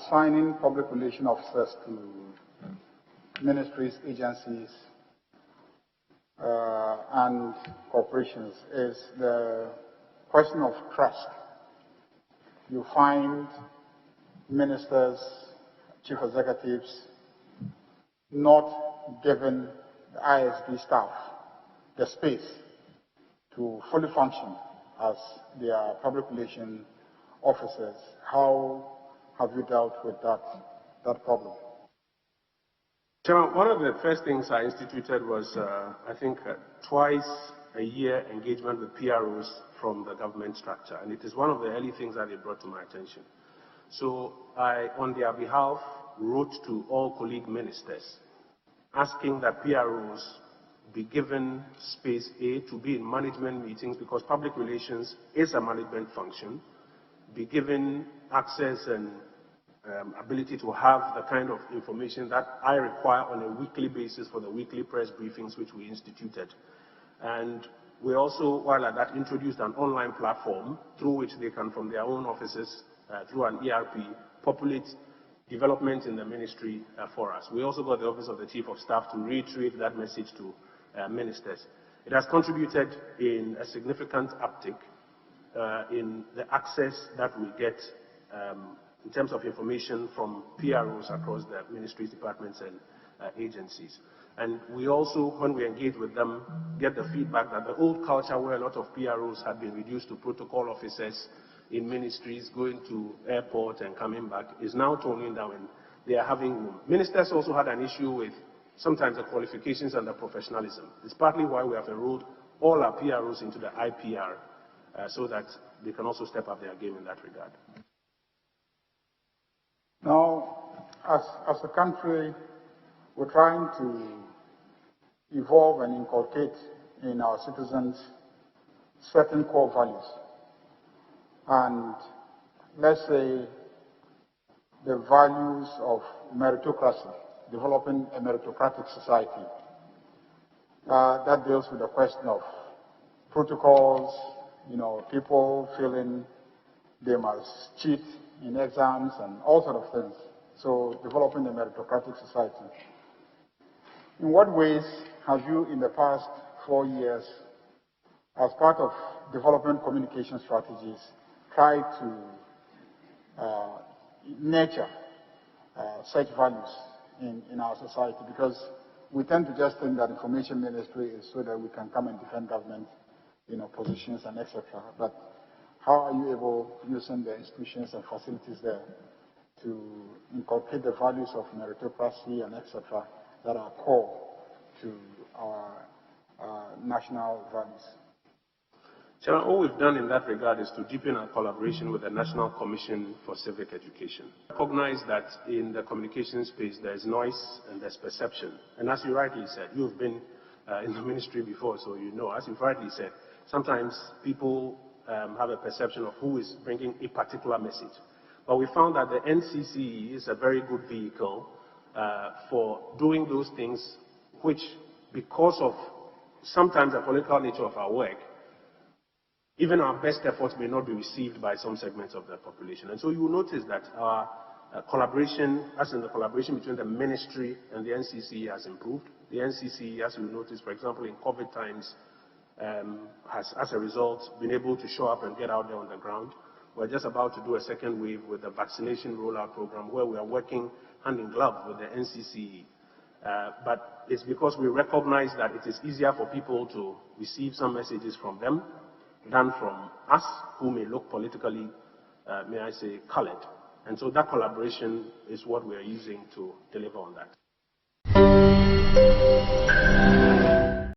assigning public relation officers to ministries, agencies, and corporations is the question of trust. You find ministers, chief executives, not giving the ISD staff the space to fully function as their public relation officers. How have you dealt with that problem? Chairman, one of the first things I instituted was, I think, twice a year engagement with PROs from the government structure, and it is one of the early things that they brought to my attention. So I, on their behalf, wrote to all colleague ministers asking that PROs be given space, A, to be in management meetings, because public relations is a management function, be given access and ability to have the kind of information that I require on a weekly basis for the weekly press briefings which we instituted. And we also, while at that, introduced an online platform through which they can, from their own offices, through an ERP, populate development in the ministry for us. We also got the Office of the Chief of Staff to reiterate that message to ministers. It has contributed in a significant uptick in the access that we get in terms of information from PROs across the ministries, departments, and agencies. And we also, when we engage with them, get the feedback that the old culture where a lot of PROs had been reduced to protocol officers in ministries, going to airport and coming back, is now toning down, and they are having room. Ministers also had an issue with sometimes the qualifications and the professionalism. It's partly why we have enrolled all our PROs into the IPR, so that they can also step up their game in that regard. Now, as a country, we're trying to evolve and inculcate in our citizens certain core values. And let's say the values of meritocracy, developing a meritocratic society that deals with the question of protocols, people feeling they must cheat in exams and all sorts of things. So developing a meritocratic society. In what ways have you, in the past 4 years, as part of development communication strategies, tried to nurture such values in our society? Because we tend to just think that information ministry is so that we can come and defend government, positions and etc. But how are you able, using the institutions and facilities there, to inculcate the values of meritocracy and etc. that are core to our national values? Chairman, all we've done in that regard is to deepen our collaboration with the National Commission for Civic Education. Recognize that in the communication space there's noise and there's perception. And as you rightly said, you've been in the ministry before, so you know, as you've rightly said, sometimes people have a perception of who is bringing a particular message. But we found that the NCCE is a very good vehicle for doing those things which, because of sometimes the political nature of our work, even our best efforts may not be received by some segments of the population. And so you will notice that our collaboration, as in the collaboration between the ministry and the NCCE, has improved. The NCCE, as you will notice, for example, in COVID times, has, as a result, been able to show up and get out there on the ground. We're just about to do a second wave with the vaccination rollout program, where we are working hand in glove with the NCCE. But it's because we recognize that it is easier for people to receive some messages from them than from us, who may look politically, may I say, colored. And so that collaboration is what we are using to deliver on that.